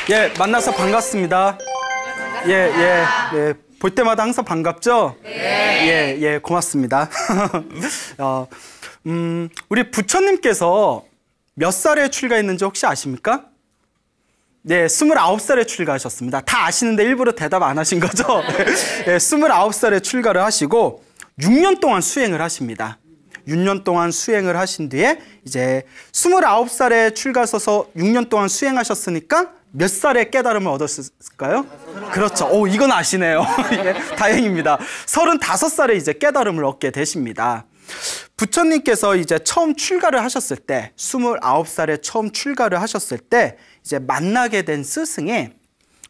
예, 만나서 반갑습니다. 예. 볼 때마다 항상 반갑죠? 네. 예, 고맙습니다. 우리 부처님께서 몇 살에 출가했는지 혹시 아십니까? 네, 29살에 출가하셨습니다. 다 아시는데 일부러 대답 안 하신 거죠? 네, 29살에 출가를 하시고 6년 동안 수행을 하십니다. 6년 동안 수행을 하신 뒤에 이제 29살에 출가하셔서 6년 동안 수행하셨으니까 몇 살에 깨달음을 얻었을까요? 그렇죠. 이건 아시네요. 예, 다행입니다. 35살에 이제 깨달음을 얻게 되십니다. 부처님께서 이제 처음 출가를 하셨을 때, 29살에 처음 출가를 하셨을 때 이제 만나게 된 스승이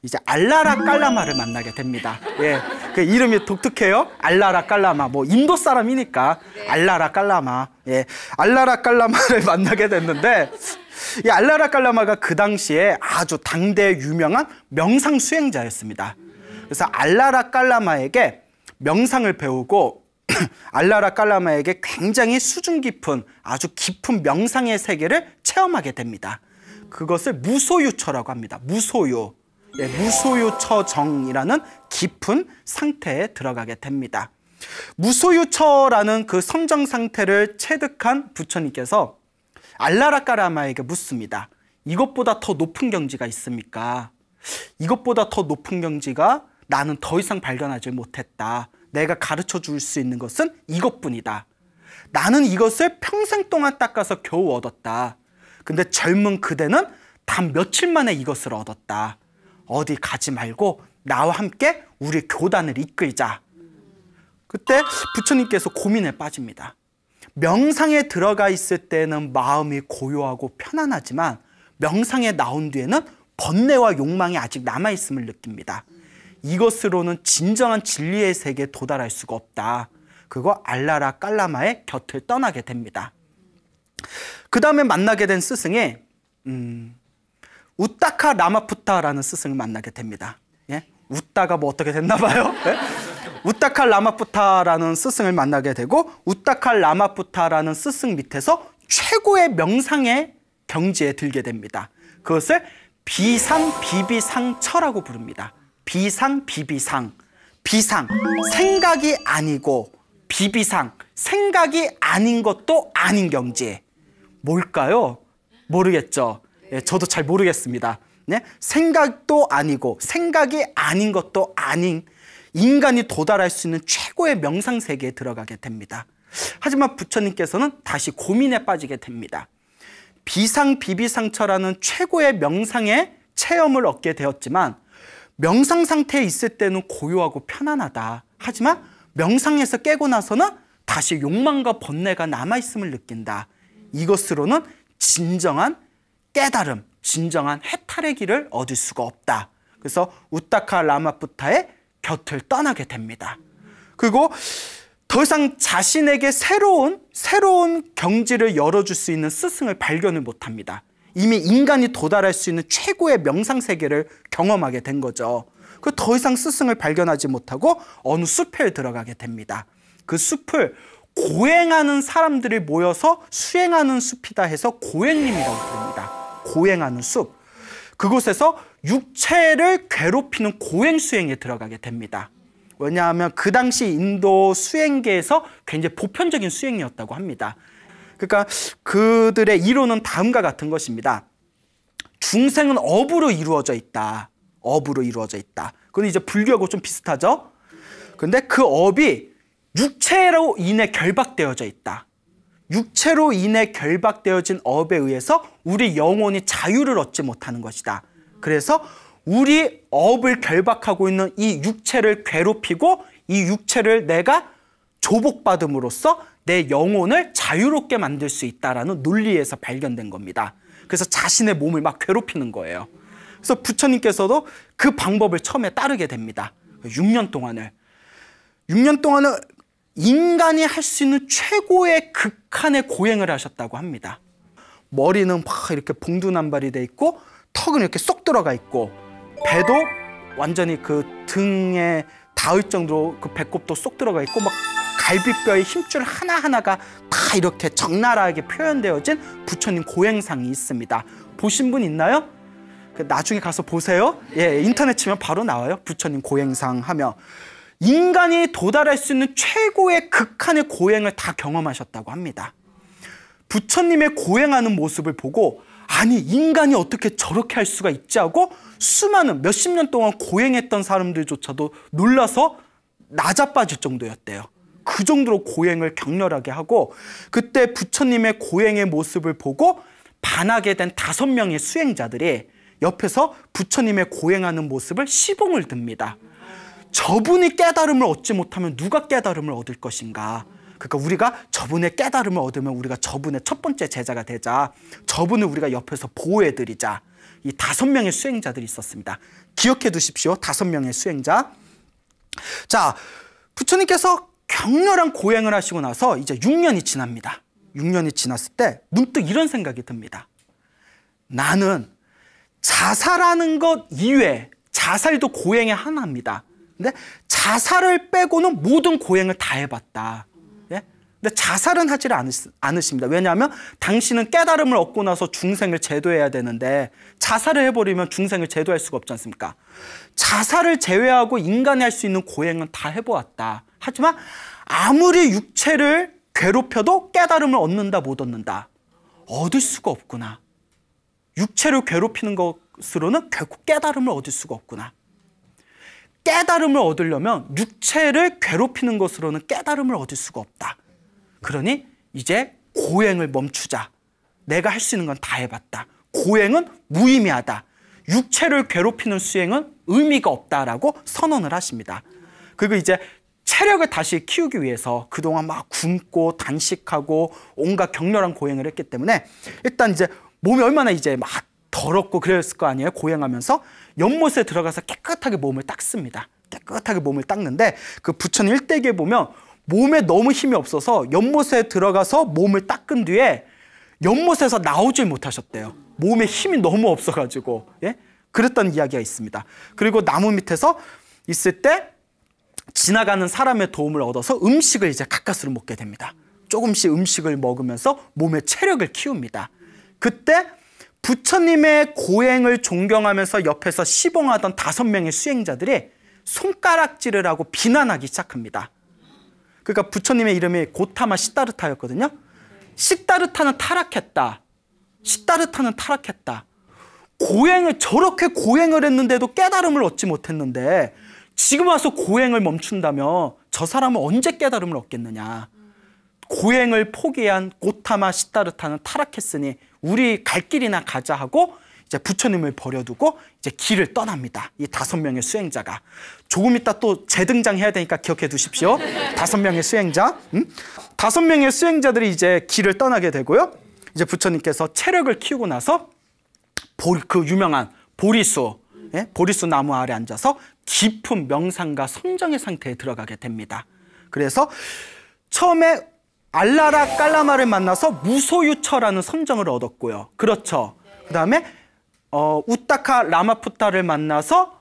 이제 알라라 깔라마를 만나게 됩니다. 예, 그 이름이 독특해요. 알라라 깔라마. 뭐 인도 사람이니까 알라라 깔라마. 예, 알라라 깔라마를 만나게 됐는데 이 알라라 깔라마가 그 당시에 아주 당대 유명한 명상 수행자였습니다. 그래서 알라라 깔라마에게 명상을 배우고 알라라 깔라마에게 굉장히 수준 깊은 아주 깊은 명상의 세계를 체험하게 됩니다. 그것을 무소유처라고 합니다. 무소유. 예, 무소유처정이라는 깊은 상태에 들어가게 됩니다. 무소유처라는 그 성정 상태를 체득한 부처님께서 알라라 깔라마에게 묻습니다. 이것보다 더 높은 경지가 있습니까? 이것보다 더 높은 경지가 나는 더 이상 발견하지 못했다. 내가 가르쳐 줄 수 있는 것은 이것뿐이다. 나는 이것을 평생 동안 닦아서 겨우 얻었다. 근데 젊은 그대는 단 며칠 만에 이것을 얻었다. 어디 가지 말고 나와 함께 우리 교단을 이끌자. 그때 부처님께서 고민에 빠집니다. 명상에 들어가 있을 때는 마음이 고요하고 편안하지만 명상에 나온 뒤에는 번뇌와 욕망이 아직 남아있음을 느낍니다. 이것으로는 진정한 진리의 세계에 도달할 수가 없다. 그거 알라라 깔라마의 곁을 떠나게 됩니다. 그 다음에 만나게 된 스승이 우타카 라마푸타라는 스승을 만나게 됩니다. 예? 웃다가 뭐 어떻게 됐나 봐요. 예? 우타카 라마푸타라는 스승을 만나게 되고 우타카 라마푸타라는 스승 밑에서 최고의 명상의 경지에 들게 됩니다. 그것을 비상비비상처라고 부릅니다. 비상비비상. 비상, 생각이 아니고 비비상, 생각이 아닌 것도 아닌 경지. 뭘까요? 모르겠죠. 예, 저도 잘 모르겠습니다. 네? 생각도 아니고 생각이 아닌 것도 아닌 인간이 도달할 수 있는 최고의 명상 세계에 들어가게 됩니다. 하지만 부처님께서는 다시 고민에 빠지게 됩니다. 비상비비상처라는 최고의 명상의 체험을 얻게 되었지만 명상 상태에 있을 때는 고요하고 편안하다. 하지만 명상에서 깨고 나서는 다시 욕망과 번뇌가 남아있음을 느낀다. 이것으로는 진정한 깨달음, 진정한 해탈의 길을 얻을 수가 없다. 그래서 우타카 라마푸타의 곁을 떠나게 됩니다. 그리고 더 이상 자신에게 새로운 경지를 열어줄 수 있는 스승을 발견을 못합니다. 이미 인간이 도달할 수 있는 최고의 명상 세계를 경험하게 된 거죠. 그 더 이상 스승을 발견하지 못하고 어느 숲에 들어가게 됩니다. 그 숲을 고행하는 사람들이 모여서 수행하는 숲이다 해서 고행림이라고 부릅니다. 고행하는 숲. 그곳에서 육체를 괴롭히는 고행 수행에 들어가게 됩니다. 왜냐하면 그 당시 인도 수행계에서 굉장히 보편적인 수행이었다고 합니다. 그러니까 그들의 이론은 다음과 같은 것입니다. 중생은 업으로 이루어져 있다. 업으로 이루어져 있다. 그건 이제 불교하고 좀 비슷하죠? 근데 그 업이 육체로 인해 결박되어져 있다. 육체로 인해 결박되어진 업에 의해서 우리 영혼이 자유를 얻지 못하는 것이다. 그래서 우리 업을 결박하고 있는 이 육체를 괴롭히고 이 육체를 내가 조복받음으로써 내 영혼을 자유롭게 만들 수 있다는 논리에서 발견된 겁니다. 그래서 자신의 몸을 막 괴롭히는 거예요. 그래서 부처님께서도 그 방법을 처음에 따르게 됩니다. 6년 동안을 인간이 할 수 있는 최고의 극한의 고행을 하셨다고 합니다. 머리는 막 이렇게 봉두난발이 돼 있고 턱은 이렇게 쏙 들어가 있고 배도 완전히 그 등에 닿을 정도로 그 배꼽도 쏙 들어가 있고 막 갈비뼈의 힘줄 하나하나가 다 이렇게 적나라하게 표현되어진 부처님 고행상이 있습니다. 보신 분 있나요? 나중에 가서 보세요. 예, 인터넷 치면 바로 나와요. 부처님 고행상 하며. 인간이 도달할 수 있는 최고의 극한의 고행을 다 경험하셨다고 합니다. 부처님의 고행하는 모습을 보고 아니 인간이 어떻게 저렇게 할 수가 있지 하고 수많은 몇십 년 동안 고행했던 사람들조차도 놀라서 나자빠질 정도였대요. 그 정도로 고행을 격렬하게 하고 그때 부처님의 고행의 모습을 보고 반하게 된 5명의 수행자들이 옆에서 부처님의 고행하는 모습을 시봉을 듭니다. 저분이 깨달음을 얻지 못하면 누가 깨달음을 얻을 것인가. 그러니까 우리가 저분의 깨달음을 얻으면 우리가 저분의 첫 번째 제자가 되자. 저분을 우리가 옆에서 보호해드리자. 이 5명의 수행자들이 있었습니다. 기억해 두십시오. 5명의 수행자. 자, 부처님께서 격렬한 고행을 하시고 나서 이제 6년이 지납니다. 6년이 지났을 때 문득 이런 생각이 듭니다. 나는 자살하는 것 이외에, 자살도 고행의 하나입니다. 근데 자살을 빼고는 모든 고행을 다 해봤다. 예? 근데 자살은 하지를 않으십니다. 왜냐하면 당신은 깨달음을 얻고 나서 중생을 제도해야 되는데 자살을 해버리면 중생을 제도할 수가 없지 않습니까? 자살을 제외하고 인간이 할 수 있는 고행은 다 해보았다. 하지만 아무리 육체를 괴롭혀도 깨달음을 얻는다 못 얻는다. 얻을 수가 없구나. 육체를 괴롭히는 것으로는 결국 깨달음을 얻을 수가 없구나. 깨달음을 얻으려면 육체를 괴롭히는 것으로는 깨달음을 얻을 수가 없다. 그러니 이제 고행을 멈추자. 내가 할 수 있는 건 다 해봤다. 고행은 무의미하다. 육체를 괴롭히는 수행은 의미가 없다라고 선언을 하십니다. 그리고 이제 체력을 다시 키우기 위해서 그동안 막 굶고 단식하고 온갖 격렬한 고행을 했기 때문에 일단 이제 몸이 얼마나 이제 막 더럽고 그랬을 거 아니에요. 고행하면서 연못에 들어가서 깨끗하게 몸을 닦습니다. 깨끗하게 몸을 닦는데 그 부처님 일대기에 보면 몸에 너무 힘이 없어서 연못에 들어가서 몸을 닦은 뒤에 연못에서 나오질 못하셨대요. 몸에 힘이 너무 없어가지고. 예? 그랬던 이야기가 있습니다. 그리고 나무 밑에서 있을 때 지나가는 사람의 도움을 얻어서 음식을 이제 가까스로 먹게 됩니다. 조금씩 음식을 먹으면서 몸의 체력을 키웁니다. 그때 부처님의 고행을 존경하면서 옆에서 시봉하던 5명의 수행자들이 손가락질을 하고 비난하기 시작합니다. 그러니까 부처님의 이름이 고타마 시다르타였거든요. 시다르타는 타락했다. 시다르타는 타락했다. 저렇게 고행을 했는데도 깨달음을 얻지 못했는데 지금 와서 고행을 멈춘다면 저 사람은 언제 깨달음을 얻겠느냐. 고행을 포기한 고타마 시다르타는 타락했으니 우리 갈 길이나 가자 하고 이제 부처님을 버려두고 이제 길을 떠납니다. 이 5명의 수행자가. 조금 이따 또 재등장해야 되니까 기억해 두십시오. 5명의 수행자. 5명의 수행자들이 이제 길을 떠나게 되고요. 이제 부처님께서 체력을 키우고 나서 그 유명한 보리수, 예? 보리수 나무 아래 앉아서 깊은 명상과 성정의 상태에 들어가게 됩니다. 그래서 처음에 알라라 깔라마를 만나서 무소유처라는 선정을 얻었고요. 그렇죠. 그 다음에 우타카 라마푸타를 만나서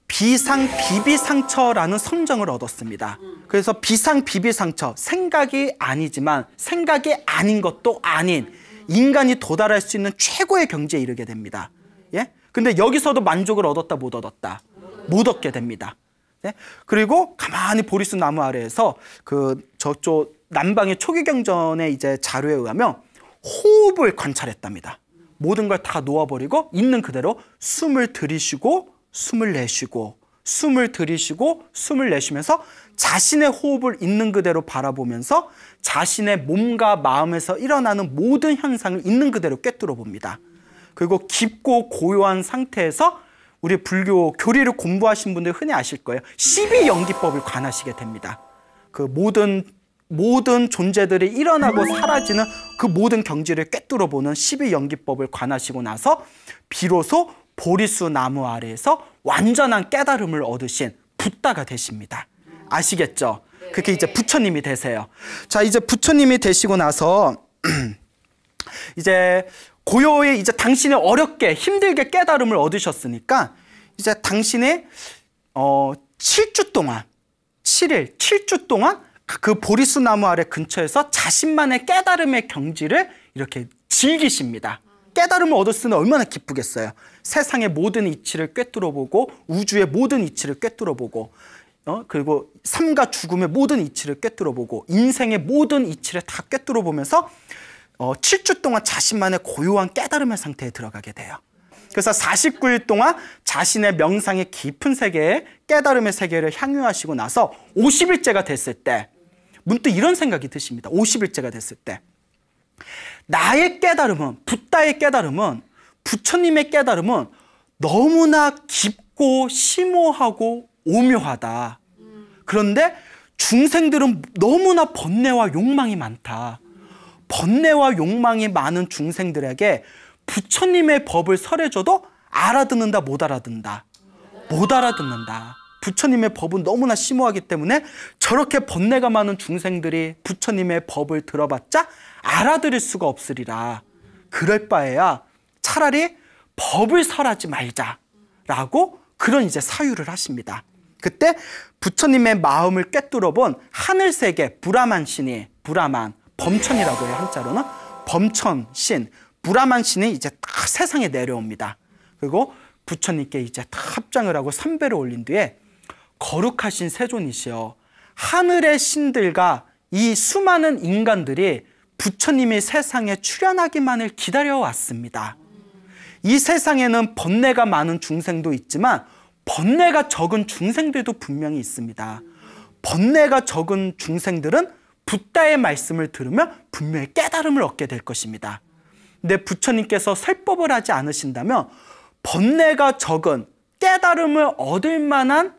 비상비비상처라는 선정을 얻었습니다. 그래서 비상비비상처, 생각이 아니지만 생각이 아닌 것도 아닌 인간이 도달할 수 있는 최고의 경지에 이르게 됩니다. 예? 근데 여기서도 만족을 얻었다 못 얻었다? 못 얻게 됩니다. 네? 그리고 가만히 보리수 나무 아래에서 저쪽 남방의 초기경전의 이제 자료에 의하면 호흡을 관찰했답니다. 모든 걸 다 놓아버리고 있는 그대로 숨을 들이쉬고 숨을 내쉬고 숨을 들이쉬고 숨을 내쉬면서 자신의 호흡을 있는 그대로 바라보면서 자신의 몸과 마음에서 일어나는 모든 현상을 있는 그대로 꿰뚫어 봅니다. 그리고 깊고 고요한 상태에서 우리 불교 교리를 공부하신 분들 흔히 아실 거예요. 12연기법을 관하시게 됩니다. 그 모든 존재들이 일어나고 사라지는 그 모든 경지를 꿰뚫어 보는 12연기법을 관하시고 나서 비로소 보리수 나무 아래에서 완전한 깨달음을 얻으신 붓다가 되십니다. 아시겠죠? 그게 이제 부처님이 되세요. 자, 이제 부처님이 되시고 나서 이제 고요히 이제 당신이 어렵게 힘들게 깨달음을 얻으셨으니까 이제 당신이 7주 동안 7주 동안 그 보리수 나무 아래 근처에서 자신만의 깨달음의 경지를 이렇게 즐기십니다. 깨달음을 얻었으니 얼마나 기쁘겠어요. 세상의 모든 이치를 꿰뚫어보고 우주의 모든 이치를 꿰뚫어보고 그리고 삶과 죽음의 모든 이치를 꿰뚫어보고 인생의 모든 이치를 다 꿰뚫어보면서 7주 동안 자신만의 고요한 깨달음의 상태에 들어가게 돼요. 그래서 49일 동안 자신의 명상의 깊은 세계에 깨달음의 세계를 향유하시고 나서 50일째가 됐을 때 문득 이런 생각이 드십니다. 50일째가 됐을 때 나의 깨달음은, 붓다의 깨달음은, 부처님의 깨달음은 너무나 깊고 심오하고 오묘하다. 그런데 중생들은 너무나 번뇌와 욕망이 많다. 번뇌와 욕망이 많은 중생들에게 부처님의 법을 설해줘도 알아듣는다, 못 알아듣는다? 못 알아듣는다. 부처님의 법은 너무나 심오하기 때문에 저렇게 번뇌가 많은 중생들이 부처님의 법을 들어봤자 알아들을 수가 없으리라. 그럴 바에야 차라리 법을 설하지 말자라고 그런 이제 사유를 하십니다. 그때 부처님의 마음을 꿰뚫어본 하늘세계 브라만 신이, 브라만, 범천이라고 해요. 한자로는 범천 신, 브라만 신이 이제 다 세상에 내려옵니다. 그리고 부처님께 이제 다 합장을 하고 삼배를 올린 뒤에 거룩하신 세존이시여, 하늘의 신들과 이 수많은 인간들이 부처님이 세상에 출현하기만을 기다려왔습니다. 이 세상에는 번뇌가 많은 중생도 있지만 번뇌가 적은 중생들도 분명히 있습니다. 번뇌가 적은 중생들은 붓다의 말씀을 들으면 분명히 깨달음을 얻게 될 것입니다. 근데 부처님께서 설법을 하지 않으신다면 번뇌가 적은 깨달음을 얻을 만한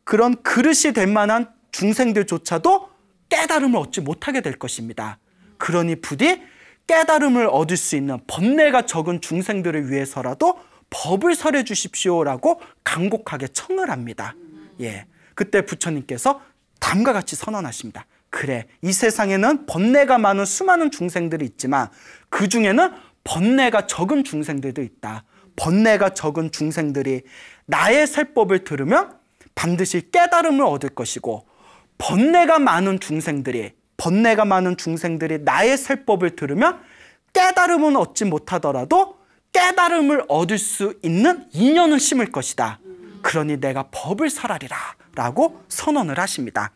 그런 그릇이 될 만한 중생들조차도 깨달음을 얻지 못하게 될 것입니다. 그러니 부디 깨달음을 얻을 수 있는 번뇌가 적은 중생들을 위해서라도 법을 설해 주십시오라고 간곡하게 청을 합니다. 예, 그때 부처님께서 다음과 같이 선언하십니다. 그래, 이 세상에는 번뇌가 많은 수많은 중생들이 있지만 그 중에는 번뇌가 적은 중생들도 있다. 번뇌가 적은 중생들이 나의 설법을 들으면 반드시 깨달음을 얻을 것이고, 번뇌가 많은 중생들이 나의 설법을 들으면 깨달음은 얻지 못하더라도 깨달음을 얻을 수 있는 인연은 심을 것이다. 그러니 내가 법을 설하리라 라고 선언을 하십니다.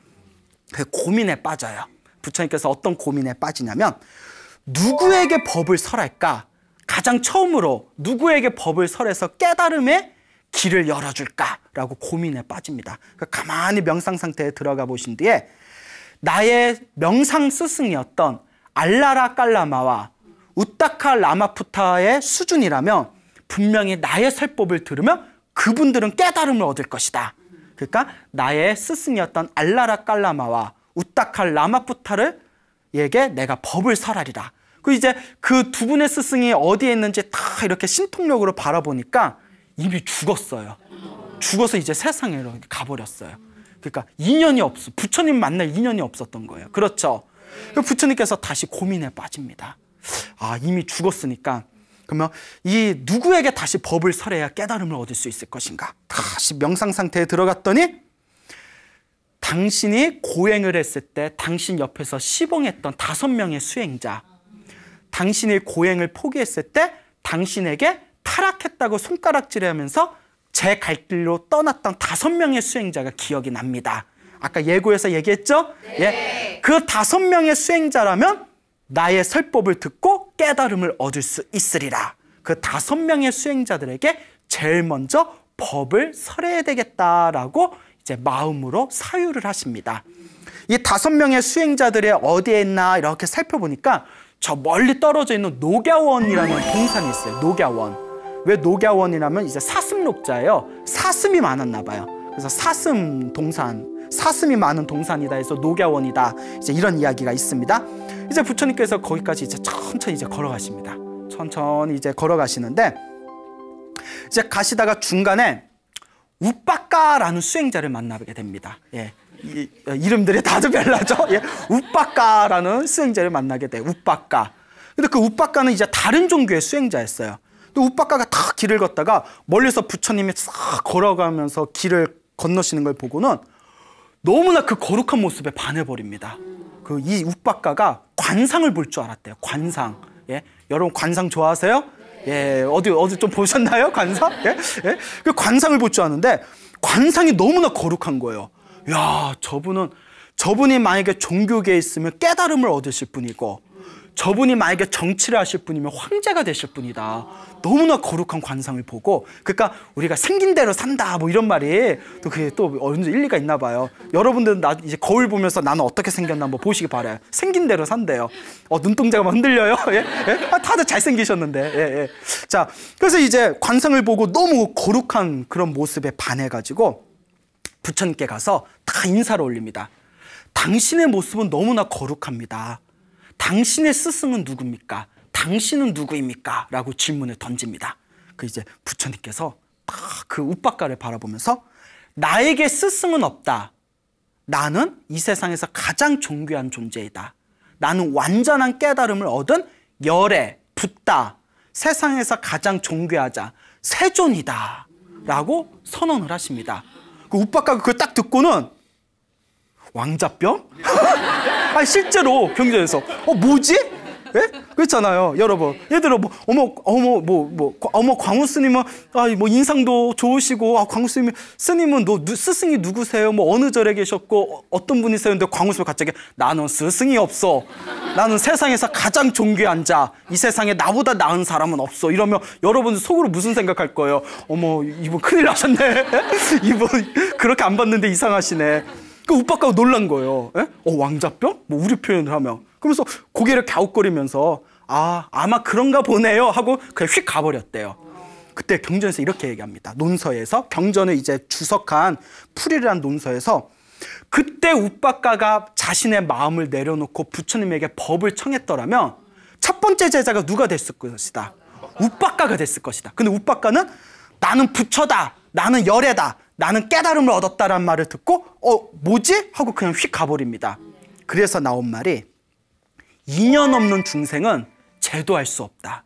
그 고민에 빠져요. 부처님께서 어떤 고민에 빠지냐면 누구에게 법을 설할까? 가장 처음으로 누구에게 법을 설해서 깨달음의 길을 열어줄까라고 고민에 빠집니다. 가만히 명상 상태에 들어가 보신 뒤에 나의 명상 스승이었던 알라라 깔라마와 우타카 라마푸타의 수준이라면 분명히 나의 설법을 들으면 그분들은 깨달음을 얻을 것이다. 그러니까 나의 스승이었던 알라라 깔라마와 우타카 라마푸타에게 내가 법을 설하리라. 그 이제 그 두 분의 스승이 어디에 있는지 다 이렇게 신통력으로 바라보니까 이미 죽었어요. 죽어서 이제 세상에 가버렸어요. 그러니까 인연이 없어. 부처님 만날 인연이 없었던 거예요. 그렇죠. 부처님께서 다시 고민에 빠집니다. 아, 이미 죽었으니까 그러면 이 누구에게 다시 법을 설해야 깨달음을 얻을 수 있을 것인가? 다시 명상 상태에 들어갔더니 당신이 고행을 했을 때 당신 옆에서 시봉했던 5명의 수행자, 당신이 고행을 포기했을 때 당신에게 타락했다고 손가락질하면서 제 갈 길로 떠났던 5명의 수행자가 기억이 납니다. 아까 예고에서 얘기했죠? 네. 예. 그 5명의 수행자라면 나의 설법을 듣고 깨달음을 얻을 수 있으리라. 그 5명의 수행자들에게 제일 먼저 법을 설해야 되겠다라고 이제 마음으로 사유를 하십니다. 이 5명의 수행자들이 어디에 있나 이렇게 살펴보니까 저 멀리 떨어져 있는 녹야원이라는 동산이 있어요. 녹야원. 왜 녹야원이라면 이제 사슴록자예요. 사슴이 많았나 봐요. 그래서 사슴 동산, 사슴이 많은 동산이다 해서 녹야원이다. 이제 이런 이야기가 있습니다. 이제 부처님께서 거기까지 이제 천천히 이제 걸어가십니다. 천천히 이제 걸어가시는데 이제 가시다가 중간에 우빠까라는 수행자를 만나게 됩니다. 예. 이름들이 다들 별나죠? 예. 우빠까라는 수행자를 만나게 돼요. 우빠까. 근데 그 우빠까는 이제 다른 종교의 수행자였어요. 또 우빠까가 다 길을 걷다가 멀리서 부처님이 싹 걸어가면서 길을 건너시는 걸 보고는 너무나 그 거룩한 모습에 반해버립니다. 그 이 우빠까가 관상을 볼 줄 알았대요. 관상. 예. 여러분 관상 좋아하세요? 예, 어디 좀 보셨나요? 관상? 예? 예? 그 관상을 볼 줄 아는데 관상이 너무나 거룩한 거예요. 야, 저분이 만약에 종교계에 있으면 깨달음을 얻으실 분이고, 저분이 만약에 정치를 하실 분이면 황제가 되실 분이다. 너무나 거룩한 관상을 보고, 그러니까 우리가 생긴 대로 산다 뭐 이런 말이 또 그게 또 어느 정도 일리가 있나 봐요. 여러분들은 이제 거울 보면서 나는 어떻게 생겼나 한번 보시기 바라요. 생긴 대로 산대요. 눈동자가 막 흔들려요. 예? 예? 다들 잘생기셨는데. 예, 예. 자, 그래서 이제 관상을 보고 너무 거룩한 그런 모습에 반해가지고 부처님께 가서 다 인사를 올립니다. 당신의 모습은 너무나 거룩합니다. 당신의 스승은 누굽니까? 당신은 누구입니까? 라고 질문을 던집니다. 그 이제 부처님께서 그 우빠가를 바라보면서 나에게 스승은 없다. 나는 이 세상에서 가장 존귀한 존재이다. 나는 완전한 깨달음을 얻은 열애, 붓다. 세상에서 가장 존귀하자 세존이다. 라고 선언을 하십니다. 그 우빠가가 그걸 딱 듣고는 왕자병? 아니 실제로 경전에서 뭐지? 예? 그렇잖아요, 여러분. 얘들아 어머 광우 스님은 뭐 인상도 좋으시고 광우 스님은 스승이 누구세요? 뭐 어느 절에 계셨고 어떤 분이세요? 근데 광우 스님 갑자기 나는 스승이 없어. 나는 세상에서 가장 존귀한 자. 이 세상에 나보다 나은 사람은 없어. 이러면 여러분 속으로 무슨 생각할 거예요? 어머 이분 큰일 나셨네. 이분 그렇게 안 봤는데 이상하시네. 그 우빠가가 놀란 거예요. 예? 왕자병? 뭐 우리 표현을 하면. 그러면서 고개를 갸웃거리면서 아마 그런가 보네요 하고 그냥 휙 가버렸대요. 그때 경전에서 이렇게 얘기합니다. 논서에서 경전을 이제 주석한 풀이라는 논서에서 그때 우빠가가 자신의 마음을 내려놓고 부처님에게 법을 청했더라면 첫 번째 제자가 누가 됐을 것이다? 우빠가가 됐을 것이다. 근데 우빠가는 나는 부처다. 나는 열애다. 나는 깨달음을 얻었다라는 말을 듣고 뭐지? 하고 그냥 휙 가버립니다. 그래서 나온 말이 인연 없는 중생은 제도할 수 없다.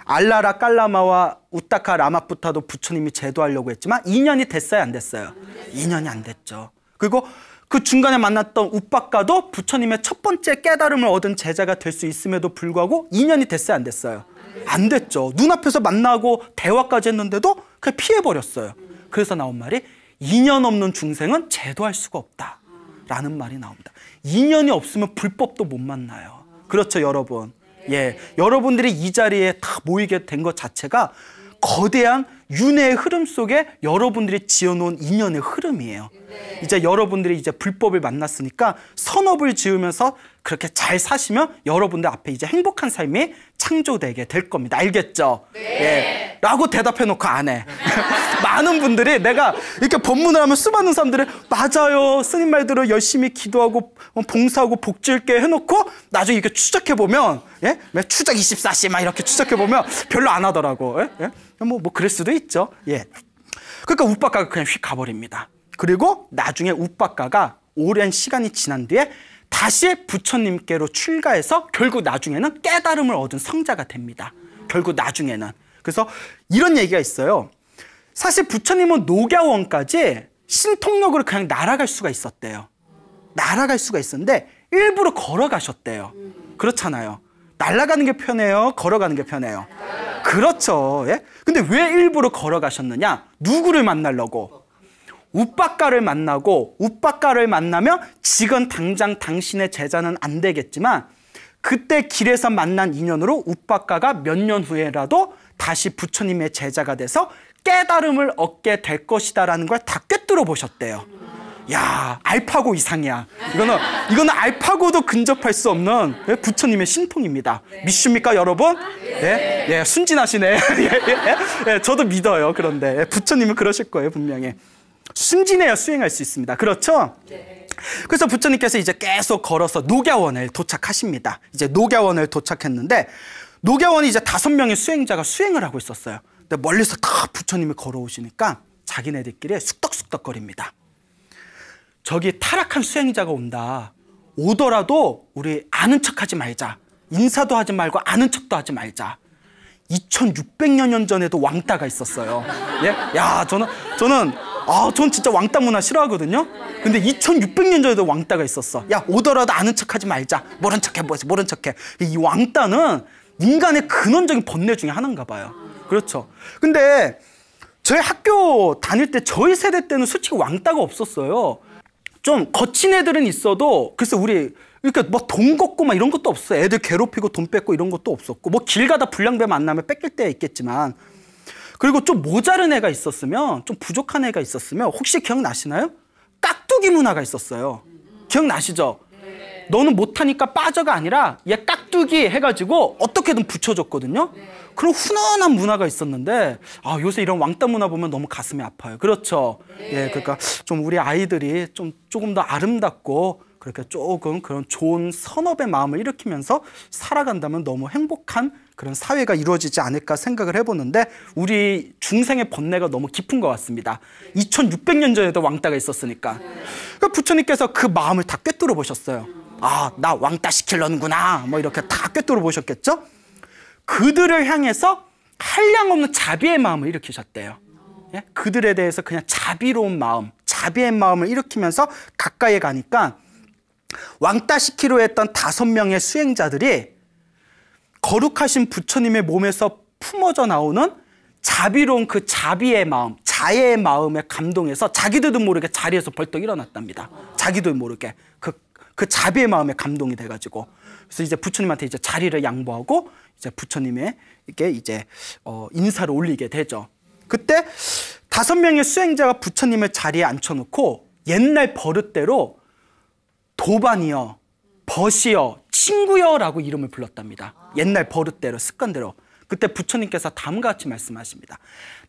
알라라 깔라마와 우타카 라마푸타도 부처님이 제도하려고 했지만 인연이 됐어요, 안 됐어요? 인연이 안 됐죠. 그리고 그 중간에 만났던 우빠가도 부처님의 첫 번째 깨달음을 얻은 제자가 될 수 있음에도 불구하고 인연이 됐어요, 안 됐어요? 안 됐죠. 눈앞에서 만나고 대화까지 했는데도 그냥 피해버렸어요. 그래서 나온 말이 인연 없는 중생은 제도할 수가 없다 라는 말이 나옵니다. 인연이 없으면 불법도 못 만나요. 그렇죠, 여러분. 예, 여러분들이 이 자리에 다 모이게 된 것 자체가 거대한 윤회의 흐름 속에 여러분들이 지어놓은 인연의 흐름이에요. 이제 여러분들이 이제 불법을 만났으니까 선업을 지으면서 그렇게 잘 사시면 여러분들 앞에 이제 행복한 삶이 창조되게 될 겁니다. 알겠죠? 네. 예. 라고 대답해놓고 안 해. 많은 분들이 내가 이렇게 법문을 하면 수많은 사람들이 맞아요. 스님 말대로 열심히 기도하고 봉사하고 복지일게 해놓고 나중에 이렇게 추적해보면 예? 추적 24시 막 이렇게 추적해보면 별로 안 하더라고. 예? 예? 뭐 그럴 수도 있죠. 예. 그러니까 우빠가가 그냥 휙 가버립니다. 그리고 나중에 우빠가가 오랜 시간이 지난 뒤에 다시 부처님께로 출가해서 결국 나중에는 깨달음을 얻은 성자가 됩니다. 결국 나중에는. 그래서 이런 얘기가 있어요. 사실 부처님은 녹야원까지 신통력으로 그냥 날아갈 수가 있었대요. 날아갈 수가 있었는데 일부러 걸어가셨대요. 그렇잖아요. 날아가는 게 편해요? 걸어가는 게 편해요? 그렇죠. 예? 근데 왜 일부러 걸어가셨느냐? 누구를 만나려고? 우빠가를 만나고 우빠가를 만나면 지금 당장 당신의 제자는 안 되겠지만 그때 길에서 만난 인연으로 우빠가가 몇 년 후에라도 다시 부처님의 제자가 돼서 깨달음을 얻게 될 것이다라는 걸 다 꿰뚫어 보셨대요. 야, 알파고 이상이야. 이거는 알파고도 근접할 수 없는 부처님의 신통입니다. 믿습니까, 여러분? 예, 예, 순진하시네. 예, 예, 저도 믿어요. 그런데 부처님은 그러실 거예요, 분명히. 순진해야 수행할 수 있습니다. 그렇죠? 네. 그래서 부처님께서 이제 계속 걸어서 녹야원을 도착하십니다. 이제 녹야원을 도착했는데 녹야원이 이제 5명의 수행자가 수행을 하고 있었어요. 근데 멀리서 다 부처님이 걸어오시니까 자기네들끼리 쑥덕쑥덕거립니다. 저기 타락한 수행자가 온다. 오더라도 우리 아는 척하지 말자. 인사도 하지 말고 아는 척도 하지 말자. 2600여 년 전에도 왕따가 있었어요. 예? 야, 저는 진짜 왕따 문화 싫어하거든요. 근데 2600년 전에도 왕따가 있었어. 야, 오더라도 아는 척하지 말자. 모른 척해. 이 왕따는 인간의 근원적인 본능 중에 하나인가 봐요. 그렇죠. 근데 저희 학교 다닐 때 저희 세대 때는 솔직히 왕따가 없었어요. 좀 거친 애들은 있어도 글쎄 우리 이렇게 뭐 돈 걷고 막 이런 것도 없어요. 애들 괴롭히고 돈 뺏고 이런 것도 없었고 뭐 길 가다 불량배 만나면 뺏길 때가 있겠지만 그리고 좀 모자른 애가 있었으면 좀 부족한 애가 있었으면 혹시 기억나시나요? 깍두기 문화가 있었어요. 기억나시죠? 너는 못하니까 빠져가 아니라 얘 깍두기 해가지고 어떻게든 붙여줬거든요. 그런 훈훈한 문화가 있었는데 아, 요새 이런 왕따 문화 보면 너무 가슴이 아파요. 그렇죠? 예, 그러니까 좀 우리 아이들이 좀 조금 더 아름답고 그렇게 조금 그런 좋은 선업의 마음을 일으키면서 살아간다면 너무 행복한 그런 사회가 이루어지지 않을까 생각을 해보는데 우리 중생의 번뇌가 너무 깊은 것 같습니다. 2600년 전에도 왕따가 있었으니까. 그러니까 부처님께서 그 마음을 다 꿰뚫어 보셨어요. 아, 나 왕따 시키려는구나. 뭐 이렇게 다 꿰뚫어 보셨겠죠? 그들을 향해서 한량없는 자비의 마음을 일으키셨대요. 예? 그들에 대해서 그냥 자비로운 마음, 자비의 마음을 일으키면서 가까이 가니까 왕따 시키려 했던 5명의 수행자들이 거룩하신 부처님의 몸에서 품어져 나오는 자비로운 그 자비의 마음, 자애의 마음에 감동해서 자기들도 모르게 자리에서 벌떡 일어났답니다. 자기도 모르게 그 자비의 마음에 감동이 돼가지고 그래서 이제 부처님한테 이제 자리를 양보하고 이제 부처님에게 이제 인사를 올리게 되죠. 그때 5명의 수행자가 부처님을 자리에 앉혀놓고 옛날 버릇대로 도반이여, 벗이여, 친구여라고 이름을 불렀답니다. 옛날 버릇대로, 습관대로. 그때 부처님께서 다음과 같이 말씀하십니다.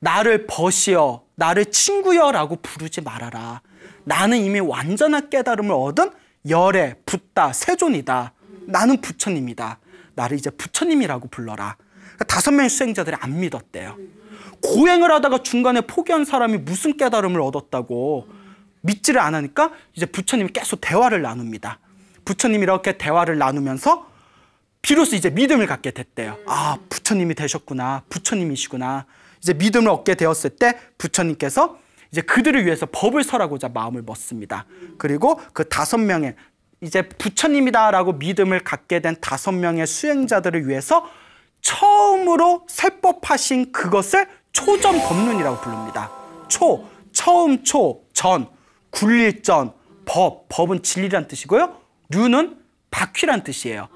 나를 벗이여, 나를 친구여라고 부르지 말아라. 나는 이미 완전한 깨달음을 얻은 열애, 붓다, 세존이다. 나는 부처님이다. 나를 이제 부처님이라고 불러라. 5명의 수행자들이 안 믿었대요. 고행을 하다가 중간에 포기한 사람이 무슨 깨달음을 얻었다고 믿지를 않으니까 이제 부처님이 계속 대화를 나눕니다. 부처님이 이렇게 대화를 나누면서 비로소 이제 믿음을 갖게 됐대요. 아, 부처님이 되셨구나. 부처님이시구나. 이제 믿음을 얻게 되었을 때 부처님께서 이제 그들을 위해서 법을 설하고자 마음을 먹습니다. 그리고 그 5명의 이제 부처님이다라고 믿음을 갖게 된 5명의 수행자들을 위해서 처음으로 설법하신 그것을 초전법륜이라고 부릅니다. 초, 처음 초, 전, 굴릴 전, 법은 진리란 뜻이고요. 류는 바퀴란 뜻이에요.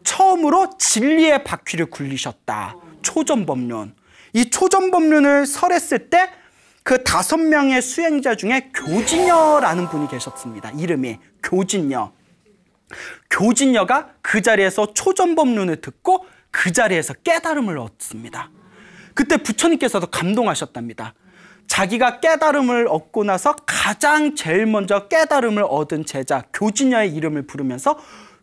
처음으로 진리의 바퀴를 굴리셨다. 초전법륜. 이 초전법륜을 설했을 때 그 5명의 수행자 중에 교진여라는 분이 계셨습니다. 이름이 교진여. 교진여가 그 자리에서 초전법륜을 듣고 그 자리에서 깨달음을 얻습니다. 그때 부처님께서도 감동하셨답니다. 자기가 깨달음을 얻고 나서 가장 제일 먼저 깨달음을 얻은 제자 교진여의 이름을 부르면서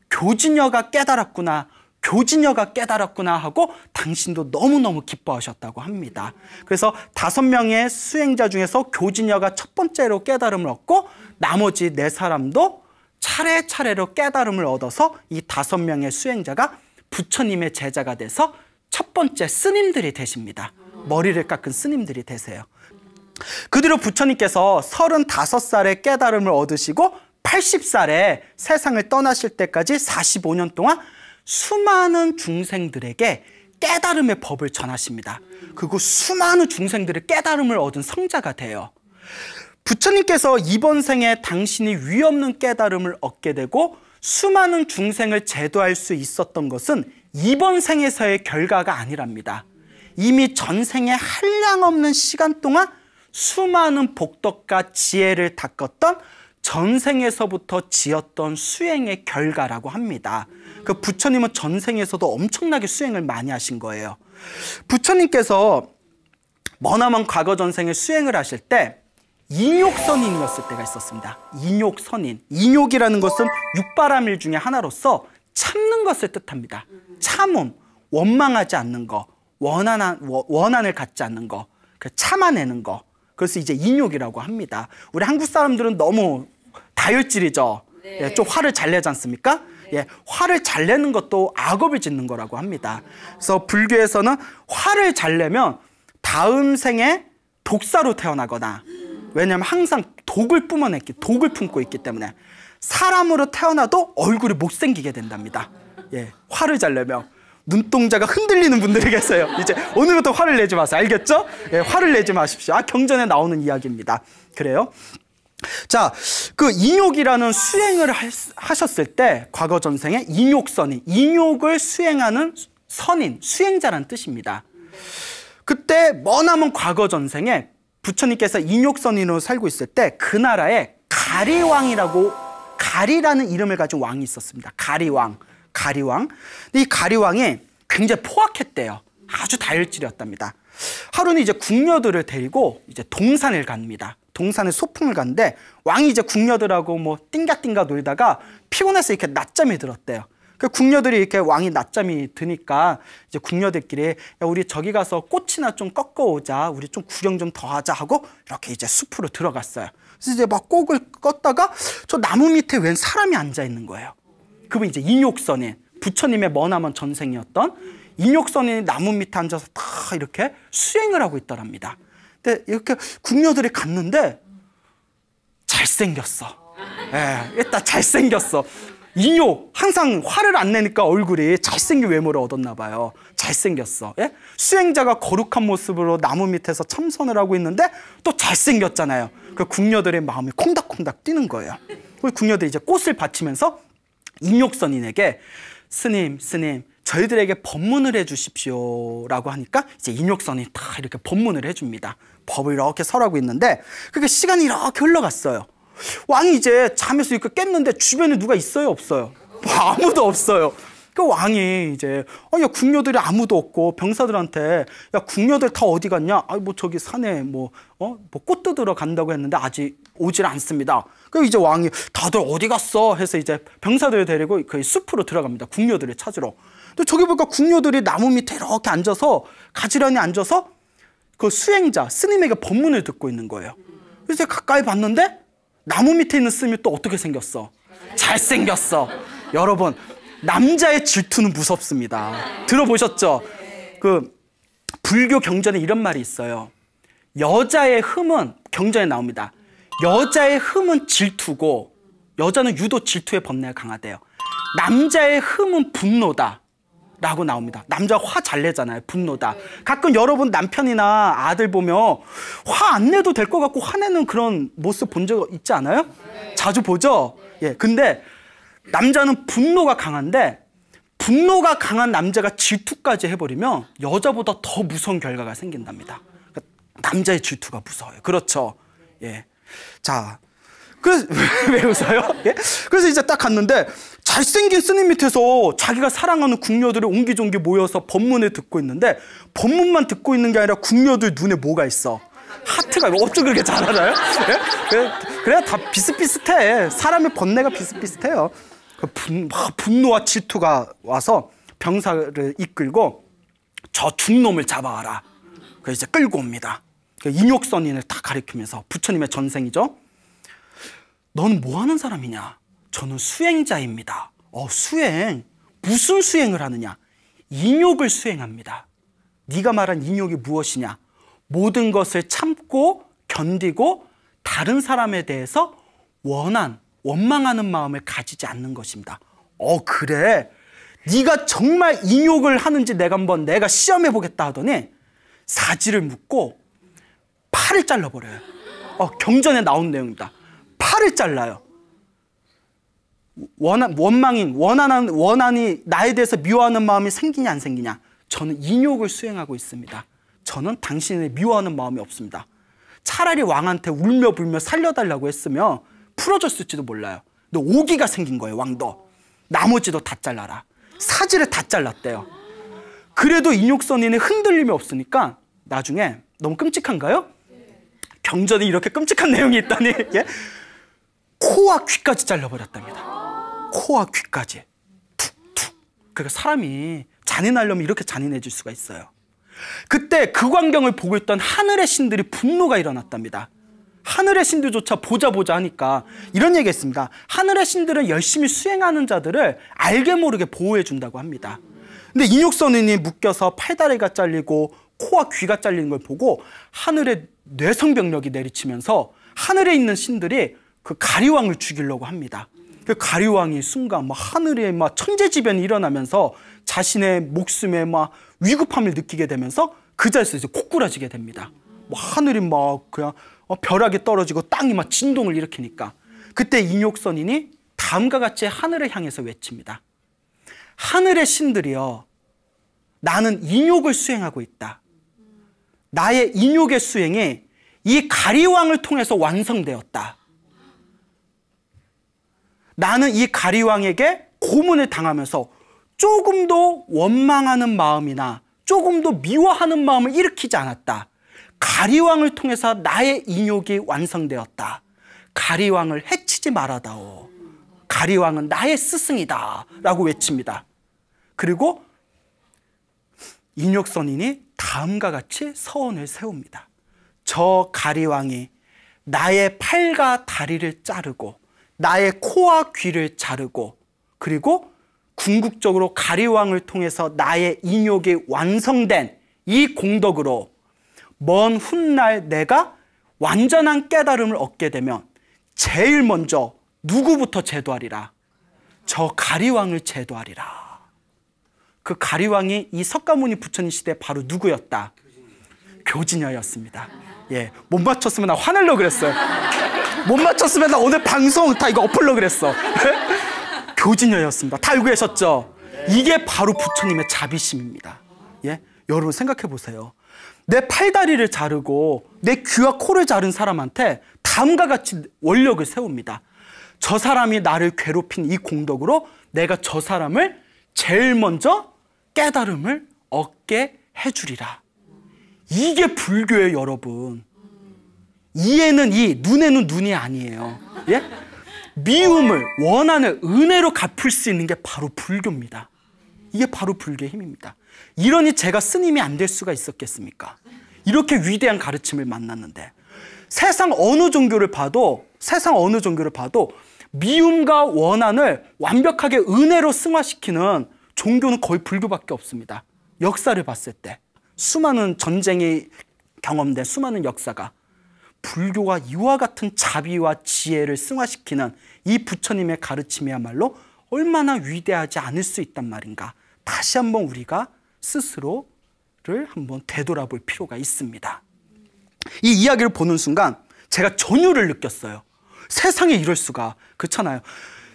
교진여가 깨달았구나, 교진여가 깨달았구나 하고 당신도 너무너무 기뻐하셨다고 합니다. 그래서 5명의 수행자 중에서 교진여가 첫 번째로 깨달음을 얻고 나머지 4사람도 차례차례로 깨달음을 얻어서 이 5명의 수행자가 부처님의 제자가 돼서 첫 번째 스님들이 되십니다. 머리를 깎은 스님들이 되세요. 그 뒤로 부처님께서 35살에 깨달음을 얻으시고 80살에 세상을 떠나실 때까지 45년 동안 수많은 중생들에게 깨달음의 법을 전하십니다. 그리고 수많은 중생들의 깨달음을 얻은 성자가 돼요. 부처님께서 이번 생에 당신이 위없는 깨달음을 얻게 되고 수많은 중생을 제도할 수 있었던 것은 이번 생에서의 결과가 아니랍니다. 이미 전생에 한량없는 시간 동안 수많은 복덕과 지혜를 닦았던 전생에서부터 지었던 수행의 결과라고 합니다. 그 부처님은 전생에서도 엄청나게 수행을 많이 하신 거예요. 부처님께서 머나먼 과거 전생에 수행을 하실 때 인욕선인이었을 때가 있었습니다. 인욕선인. 인욕이라는 것은 육바라밀 중에 하나로서 참는 것을 뜻합니다. 참음, 원망하지 않는 거, 원한을 갖지 않는 거, 참아내는 거. 그래서 이제 인욕이라고 합니다. 우리 한국 사람들은 너무 다혈질이죠. 네. 예, 좀 화를 잘 내지 않습니까? 네. 예, 화를 잘 내는 것도 악업을 짓는 거라고 합니다. 그래서 불교에서는 화를 잘 내면 다음 생에 독사로 태어나거나, 왜냐하면 항상 독을 품고 있기 때문에 사람으로 태어나도 얼굴이 못생기게 된답니다. 예, 화를 잘 내면 눈동자가 흔들리는 분들이 계세요. 이제 오늘부터 화를 내지 마세요. 알겠죠? 예, 화를 내지 마십시오. 경전에 나오는 이야기입니다. 그래요? 자, 그 인욕이라는 수행을 하셨을 때 과거 전생에 인욕선인, 인욕을 수행하는 선인, 수행자라는 뜻입니다. 그때 머나먼 과거 전생에 부처님께서 인욕선인으로 살고 있을 때 그 나라에 가리왕이라고, 가리라는 이름을 가진 왕이 있었습니다. 가리왕. 근데 이 가리왕이 굉장히 포악했대요. 아주 다혈질이었답니다. 하루는 이제 궁녀들을 데리고 이제 동산을 갑니다. 동산에 소풍을 갔는데 왕이 이제 궁녀들하고 뭐 띵가띵가 놀다가 피곤해서 이렇게 낮잠이 들었대요. 그 궁녀들이 이렇게 왕이 낮잠이 드니까 이제 궁녀들끼리 야, 우리 저기 가서 꽃이나 좀 꺾어 오자. 우리 좀 구경 좀 더 하자 하고 이렇게 이제 숲으로 들어갔어요. 그래서 이제 막 꼭을 껐다가 저 나무 밑에 웬 사람이 앉아 있는 거예요. 그분 이제 인욕선인, 부처님의 머나먼 전생이었던 인욕선인이 나무 밑에 앉아서 다 이렇게 수행을 하고 있더랍니다. 근데 이렇게 궁녀들이 갔는데 잘생겼어. 예, 일단 잘생겼어. 인욕, 항상 화를 안 내니까 얼굴이 잘생긴 외모를 얻었나 봐요. 잘생겼어. 예? 수행자가 거룩한 모습으로 나무 밑에서 참선을 하고 있는데 또 잘생겼잖아요. 그 궁녀들의 마음이 콩닥콩닥 뛰는 거예요. 그 궁녀들이 이제 꽃을 바치면서 인욕선인에게 스님, 저희들에게 법문을 해주십시오 라고 하니까 이제 인욕선이 다 이렇게 법문을 해줍니다. 법을 이렇게 설하고 있는데 그게 시간이 이렇게 흘러갔어요. 왕이 이제 잠에서 이렇게 깼는데 주변에 누가 있어요, 없어요? 뭐 아무도 없어요. 그 왕이 이제 야, 궁녀들이 아무도 없고 병사들한테 야, 궁녀들 다 어디 갔냐? 뭐 저기 산에 뭐 꽃 뜯으러 간다고 했는데 아직 오질 않습니다. 그 이제 왕이 다들 어디 갔어? 해서 이제 병사들을 데리고 그 숲으로 들어갑니다. 궁녀들을 찾으러. 근데 저기 보니까 궁녀들이 나무 밑에 이렇게 앉아서 가지런히 앉아서 그 수행자 스님에게 법문을 듣고 있는 거예요. 그래서 가까이 봤는데 나무 밑에 있는 스님이 또 어떻게 생겼어? 잘생겼어. 여러분, 남자의 질투는 무섭습니다. 들어보셨죠? 그 불교 경전에 이런 말이 있어요. 여자의 흠은 경전에 나옵니다. 여자의 흠은 질투고 여자는 유독 질투의 번뇌가 강하대요. 남자의 흠은 분노다 라고 나옵니다. 남자 화 잘 내잖아요. 분노다. 가끔 여러분 남편이나 아들 보면 화 안 내도 될 것 같고 화내는 그런 모습 본 적 있지 않아요? 자주 보죠? 예. 근데 남자는 분노가 강한데 분노가 강한 남자가 질투까지 해버리면 여자보다 더 무서운 결과가 생긴답니다. 그러니까 남자의 질투가 무서워요. 그렇죠? 예. 자, 그래서 왜 웃어요? 예? 그래서 이제 딱 갔는데 잘생긴 스님 밑에서 자기가 사랑하는 궁녀들이 옹기종기 모여서 법문을 듣고 있는데 법문만 듣고 있는 게 아니라 궁녀들 눈에 뭐가 있어? 하트가. 어쩌고 그렇게 잘 알아요? 예? 그래 다 비슷비슷해. 사람의 번뇌가 비슷비슷해요. 분노와 질투가 와서 병사를 이끌고 저 중놈을 잡아와라. 그래서 이제 끌고 옵니다. 인욕선인을 다 가리키면서 부처님의 전생이죠. 너는 뭐 하는 사람이냐? 저는 수행자입니다. 수행? 무슨 수행을 하느냐? 인욕을 수행합니다. 네가 말한 인욕이 무엇이냐? 모든 것을 참고 견디고 다른 사람에 대해서 원망하는 마음을 가지지 않는 것입니다. 그래? 네가 정말 인욕을 하는지 내가 시험해 보겠다 하더니 사지를 묶고 팔을 잘라버려요. 경전에 나온 내용입니다. 팔을 잘라요. 원한이 나에 대해서 미워하는 마음이 생기냐 안 생기냐? 저는 인욕을 수행하고 있습니다. 저는 당신을 미워하는 마음이 없습니다. 차라리 왕한테 울며 불며 살려달라고 했으면 풀어줬을지도 몰라요. 근데 오기가 생긴 거예요. 왕도. 나머지도 다 잘라라. 사지를 다 잘랐대요. 그래도 인욕선인의 흔들림이 없으니까 나중에 너무 끔찍한가요? 경전에 이렇게 끔찍한 내용이 있다니. 예? 코와 귀까지 잘라버렸답니다. 코와 귀까지. 툭툭. 그러니까 사람이 잔인하려면 이렇게 잔인해질 수가 있어요. 그때 그 광경을 보고 있던 하늘의 신들이 분노가 일어났답니다. 하늘의 신들조차 보자 하니까 이런 얘기했습니다. 하늘의 신들은 열심히 수행하는 자들을 알게 모르게 보호해 준다고 합니다. 근데 인욕선인이 묶여서 팔다리가 잘리고 코와 귀가 잘리는 걸 보고 하늘의 뇌성병력이 내리치면서 하늘에 있는 신들이 그 가리왕을 죽이려고 합니다. 그 가리왕이 순간 하늘에 천재지변이 일어나면서 자신의 목숨에 막 위급함을 느끼게 되면서 그 자리에서 이제 코꾸라지게 됩니다. 뭐 하늘이 막 그냥 벼락이 떨어지고 땅이 막 진동을 일으키니까 그때 인욕선인이 다음과 같이 하늘을 향해서 외칩니다. 하늘의 신들이여, 나는 인욕을 수행하고 있다. 나의 인욕의 수행이 이 가리왕을 통해서 완성되었다. 나는 이 가리왕에게 고문을 당하면서 조금도 원망하는 마음이나 조금도 미워하는 마음을 일으키지 않았다. 가리왕을 통해서 나의 인욕이 완성되었다. 가리왕을 해치지 말아다오. 가리왕은 나의 스승이다 라고 외칩니다. 그리고 인욕선인이 다음과 같이 서원을 세웁니다. 저 가리왕이 나의 팔과 다리를 자르고 나의 코와 귀를 자르고 그리고 궁극적으로 가리왕을 통해서 나의 인욕이 완성된 이 공덕으로 먼 훗날 내가 완전한 깨달음을 얻게 되면 제일 먼저 누구부터 제도하리라? 저 가리왕을 제도하리라. 그 가리왕이 이 석가모니 부처님 시대에 바로 누구였다? 교진여였습니다. 예, 못 맞췄으면 나 화내려고 그랬어요. 못 맞췄으면 나 오늘 방송 다 이거 엎으려고 그랬어. 교진여였습니다. 다 알고 계셨죠? 이게 바로 부처님의 자비심입니다. 예? 여러분 생각해 보세요. 내 팔다리를 자르고 내 귀와 코를 자른 사람한테 다음과 같이 원력을 세웁니다. 저 사람이 나를 괴롭힌 이 공덕으로 내가 저 사람을 제일 먼저 깨달음을 얻게 해주리라. 이게 불교예요, 여러분. 이에는 이, 눈에는 눈이 아니에요. 예? 미움을, 원한을 은혜로 갚을 수 있는 게 바로 불교입니다. 이게 바로 불교의 힘입니다. 이러니 제가 스님이 안 될 수가 있었겠습니까? 이렇게 위대한 가르침을 만났는데 세상 어느 종교를 봐도 미움과 원한을 완벽하게 은혜로 승화시키는 종교는 거의 불교밖에 없습니다. 역사를 봤을 때 수많은 전쟁이 경험된 수많은 역사가 불교가 이와 같은 자비와 지혜를 승화시키는 이 부처님의 가르침이야말로 얼마나 위대하지 않을 수 있단 말인가. 다시 한번 우리가 스스로를 한번 되돌아볼 필요가 있습니다. 이 이야기를 보는 순간 제가 전율을 느꼈어요. 세상에 이럴 수가. 그렇잖아요.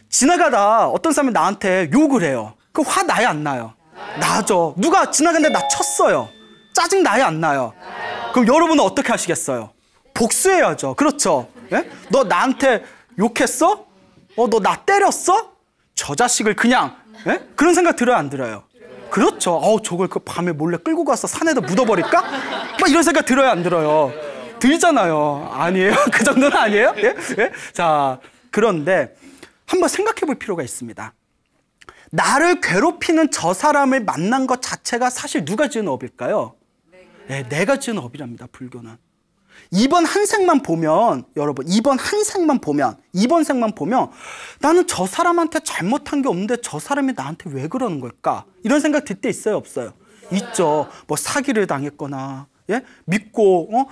지나가다 어떤 사람이 나한테 욕을 해요. 그 화 나요, 안 나요? 나죠. 누가 지나가는데 나 쳤어요. 짜증 나요, 안 나요? 그럼 여러분은 어떻게 하시겠어요? 복수해야죠. 그렇죠? 예? 너 나한테 욕했어? 너 나 때렸어? 저 자식을 그냥, 예? 그런 생각 들어요, 안 들어요? 그렇죠. 저걸 그 밤에 몰래 끌고 가서 산에다 묻어버릴까? 막 이런 생각 들어요, 안 들어요? 들잖아요. 아니에요? 그 정도는 아니에요? 예? 예? 자, 그런데 한번 생각해 볼 필요가 있습니다. 나를 괴롭히는 저 사람을 만난 것 자체가 사실 누가 지은 업일까요? 네, 내가 지은 업이랍니다, 불교는. 이번 한 생만 보면, 여러분, 이번 생만 보면 나는 저 사람한테 잘못한 게 없는데 저 사람이 나한테 왜 그러는 걸까? 이런 생각 들 때 있어요, 없어요? 있죠. 뭐 사기를 당했거나, 예? 믿고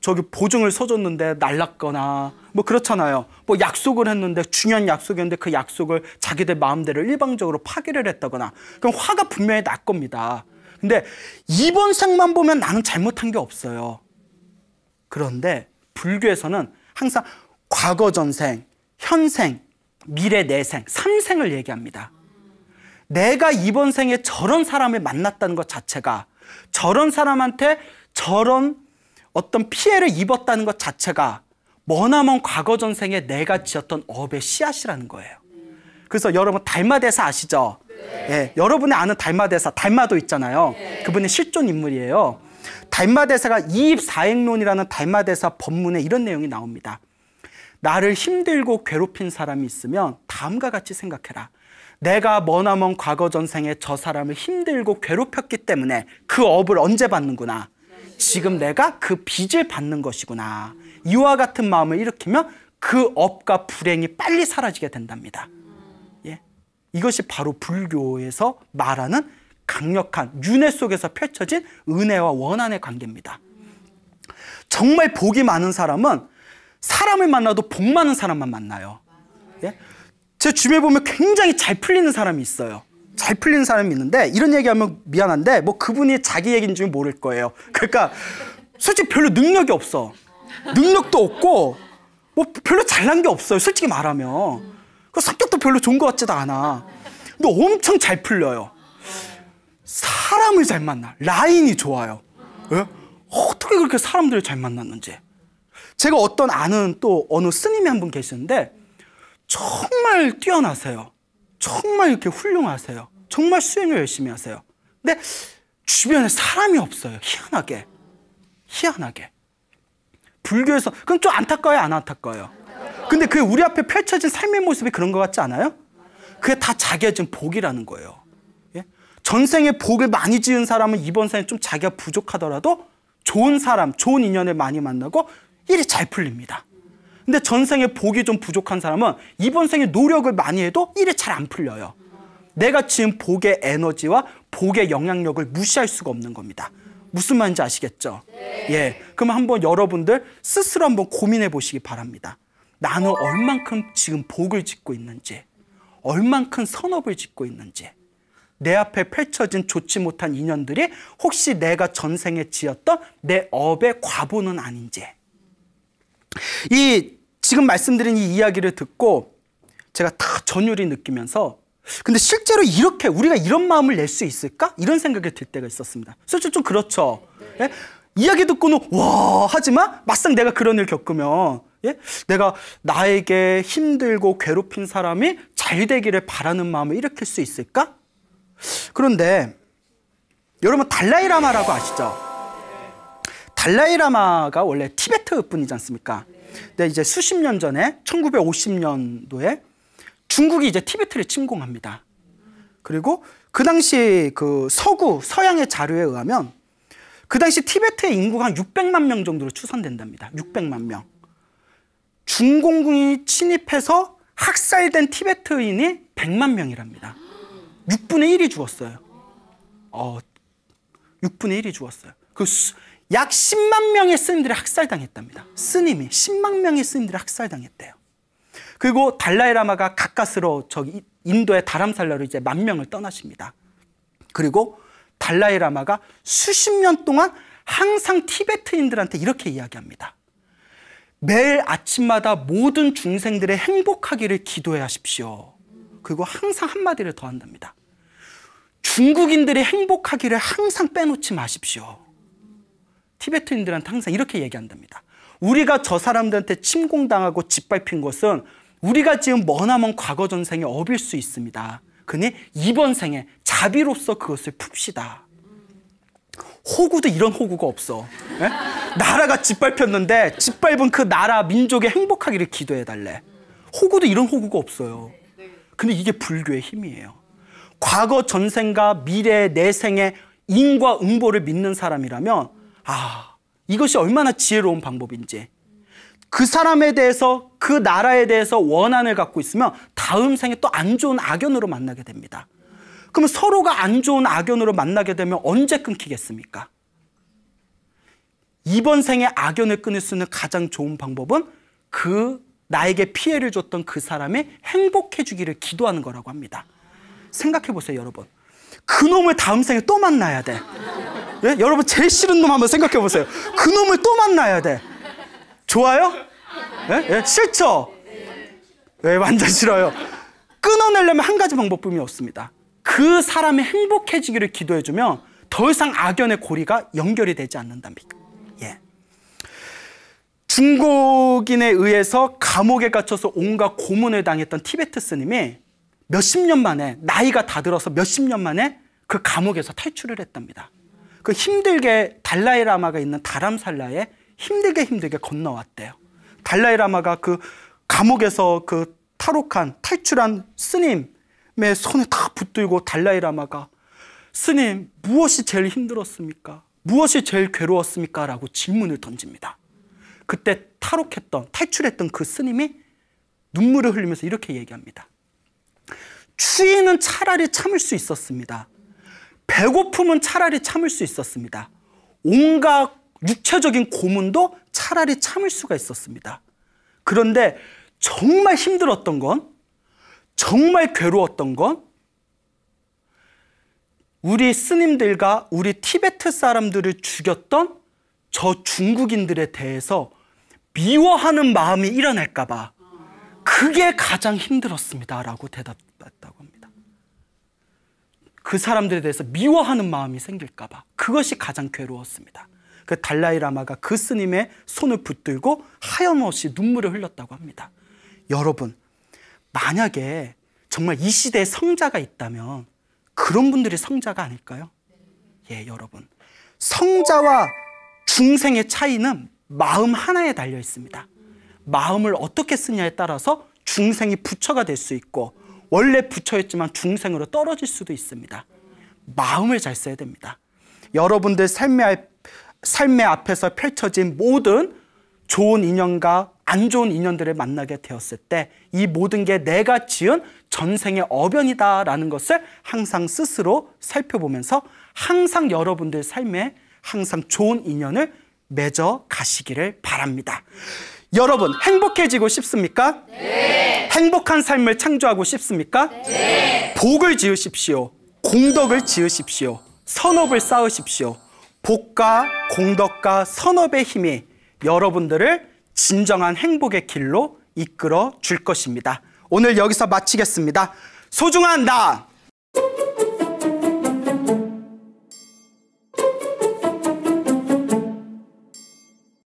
저기 보증을 서줬는데 날랐거나, 뭐 그렇잖아요. 뭐 약속을 했는데, 중요한 약속이었는데 그 약속을 자기들 마음대로 일방적으로 파기를 했다거나, 그럼 화가 분명히 날 겁니다. 근데 이번 생만 보면 나는 잘못한 게 없어요. 그런데 불교에서는 항상 과거 전생, 현생, 미래 내생, 3생을 얘기합니다. 내가 이번 생에 저런 사람을 만났다는 것 자체가, 저런 사람한테 저런 어떤 피해를 입었다는 것 자체가 머나먼 과거 전생에 내가 지었던 업의 씨앗이라는 거예요. 그래서 여러분 달마대사 아시죠? 네. 예, 여러분이 아는 달마대사, 달마도 있잖아요. 네. 그분이 실존 인물이에요. 달마대사가 이입사행론이라는 달마대사 법문에 이런 내용이 나옵니다. 나를 힘들고 괴롭힌 사람이 있으면 다음과 같이 생각해라. 내가 머나먼 과거 전생에 저 사람을 힘들고 괴롭혔기 때문에 그 업을 언제 받는구나. 지금 내가 그 빚을 받는 것이구나. 이와 같은 마음을 일으키면 그 업과 불행이 빨리 사라지게 된답니다. 예? 이것이 바로 불교에서 말하는 강력한 윤회 속에서 펼쳐진 은혜와 원한의 관계입니다. 정말 복이 많은 사람은 사람을 만나도 복 많은 사람만 만나요. 예? 제 주변에 보면 굉장히 잘 풀리는 사람이 있어요. 잘 풀린 사람이 있는데 이런 얘기하면 미안한데 뭐 그분이 자기 얘기인 줄 모를 거예요. 그러니까 솔직히 별로 능력이 없어. 능력도 없고 뭐 별로 잘난 게 없어요. 솔직히 말하면. 그 성격도 별로 좋은 것 같지도 않아. 근데 엄청 잘 풀려요. 사람을 잘 만나. 라인이 좋아요. 왜? 어떻게 그렇게 사람들을 잘 만났는지. 제가 어떤 아는 또 어느 스님이 한 분 계시는데 정말 뛰어나세요. 정말 이렇게 훌륭하세요. 정말 수행을 열심히 하세요. 근데 주변에 사람이 없어요. 희한하게. 희한하게. 불교에서 그럼 좀 안타까워요? 안 안타까워요? 근데 그게 우리 앞에 펼쳐진 삶의 모습이 그런 것 같지 않아요? 그게 다 자기가 지은 복이라는 거예요. 예? 전생에 복을 많이 지은 사람은 이번 생에 좀 자기가 부족하더라도 좋은 사람, 좋은 인연을 많이 만나고 일이 잘 풀립니다. 근데 전생에 복이 좀 부족한 사람은 이번 생에 노력을 많이 해도 일이 잘 안 풀려요. 내가 지은 복의 에너지와 복의 영향력을 무시할 수가 없는 겁니다. 무슨 말인지 아시겠죠? 네. 예. 그럼 한번 여러분들 스스로 한번 고민해 보시기 바랍니다. 나는 얼만큼 지금 복을 짓고 있는지, 얼만큼 선업을 짓고 있는지, 내 앞에 펼쳐진 좋지 못한 인연들이 혹시 내가 전생에 지었던 내 업의 과보는 아닌지. 이 지금 말씀드린 이 이야기를 듣고 제가 다 전율이 느끼면서 근데 실제로 이렇게 우리가 이런 마음을 낼 수 있을까? 이런 생각이 들 때가 있었습니다. 솔직히 좀 그렇죠. 예? 이야기 듣고는 와 하지만 막상 내가 그런 일 겪으면 예? 내가 나에게 힘들고 괴롭힌 사람이 잘 되기를 바라는 마음을 일으킬 수 있을까? 그런데 여러분 달라이라마라고 아시죠? 달라이라마가 원래 티베트 분이지 않습니까? 근데 이제 수십 년 전에 1950년도에 중국이 이제 티베트를 침공합니다. 그리고 그 당시 그 서양의 자료에 의하면 그 당시 티베트의 인구가 한 600만 명 정도로 추산된답니다. 600만 명. 중공군이 침입해서 학살된 티베트인이 100만 명이랍니다. 6분의 1이 죽었어요. 6분의 1이 죽었어요. 약 10만 명의 스님들이 학살당했답니다. 스님이 10만 명의 스님들이 학살당했대요. 그리고 달라이라마가 가까스로 저기 인도의 다람살라로 이제 10,000명을 떠나십니다. 그리고 달라이라마가 수십 년 동안 항상 티베트인들한테 이렇게 이야기합니다. 매일 아침마다 모든 중생들의 행복하기를 기도해 하십시오. 그리고 항상 한마디를 더 한답니다. 중국인들의 행복하기를 항상 빼놓지 마십시오. 티베트인들한테 항상 이렇게 얘기한답니다. 우리가 저 사람들한테 침공당하고 짓밟힌 것은 우리가 지금 머나먼 과거 전생의 업일 수 있습니다. 그니 이번 생에 자비로서 그것을 풉시다. 호구도 이런 호구가 없어. 예? 나라가 짓밟혔는데 짓밟은 그 나라 민족의 행복하기를 기도해달래. 호구도 이런 호구가 없어요. 근데 이게 불교의 힘이에요. 과거 전생과 미래의 내생의 인과 응보를 믿는 사람이라면 이것이 얼마나 지혜로운 방법인지, 그 사람에 대해서 그 나라에 대해서 원한을 갖고 있으면 다음 생에 또 안 좋은 악연으로 만나게 됩니다. 그러면 서로가 안 좋은 악연으로 만나게 되면 언제 끊기겠습니까? 이번 생에 악연을 끊을 수 있는 가장 좋은 방법은 나에게 피해를 줬던 그 사람이 행복해지기를 기도하는 거라고 합니다. 생각해 보세요, 여러분. 그 놈을 다음 생에 또 만나야 돼. 예? 여러분 제일 싫은 놈 한번 생각해 보세요. 그 놈을 또 만나야 돼. 좋아요? 예? 예? 싫죠? 예, 완전 싫어요. 끊어내려면 한 가지 방법뿐이 없습니다. 그 사람이 행복해지기를 기도해주면 더 이상 악연의 고리가 연결이 되지 않는답니다. 예. 중국인에 의해서 감옥에 갇혀서 온갖 고문을 당했던 티베트 스님이 몇십 년 만에, 나이가 다 들어서 몇십 년 만에 그 감옥에서 탈출을 했답니다. 그 힘들게 달라이라마가 있는 다람살라에 힘들게 건너왔대요. 달라이라마가 그 감옥에서 그 탈출한 스님의 손에 다 붙들고 달라이라마가 스님, 무엇이 제일 힘들었습니까? 무엇이 제일 괴로웠습니까? 라고 질문을 던집니다. 그때 탈출했던 그 스님이 눈물을 흘리면서 이렇게 얘기합니다. 추위는 차라리 참을 수 있었습니다. 배고픔은 차라리 참을 수 있었습니다. 온갖 육체적인 고문도 차라리 참을 수가 있었습니다. 그런데 정말 힘들었던 건, 정말 괴로웠던 건 우리 스님들과 우리 티베트 사람들을 죽였던 저 중국인들에 대해서 미워하는 마음이 일어날까 봐 그게 가장 힘들었습니다 라고 대답했다고 합니다. 그 사람들에 대해서 미워하는 마음이 생길까 봐 그것이 가장 괴로웠습니다. 그 달라이라마가 그 스님의 손을 붙들고 하염없이 눈물을 흘렸다고 합니다. 여러분, 만약에 정말 이 시대에 성자가 있다면 그런 분들이 성자가 아닐까요? 예, 여러분. 성자와 중생의 차이는 마음 하나에 달려 있습니다. 마음을 어떻게 쓰냐에 따라서 중생이 부처가 될 수 있고 원래 부처였지만 중생으로 떨어질 수도 있습니다. 마음을 잘 써야 됩니다. 여러분들 삶의 앞에서 펼쳐진 모든 좋은 인연과 안 좋은 인연들을 만나게 되었을 때 이 모든 게 내가 지은 전생의 어변이다라는 것을 항상 스스로 살펴보면서 항상 여러분들 삶에 항상 좋은 인연을 맺어 가시기를 바랍니다. 여러분, 행복해지고 싶습니까? 네. 행복한 삶을 창조하고 싶습니까? 네. 복을 지으십시오. 공덕을 지으십시오. 선업을 쌓으십시오. 복과 공덕과 선업의 힘이 여러분들을 진정한 행복의 길로 이끌어 줄 것입니다. 오늘 여기서 마치겠습니다. 소중한 나!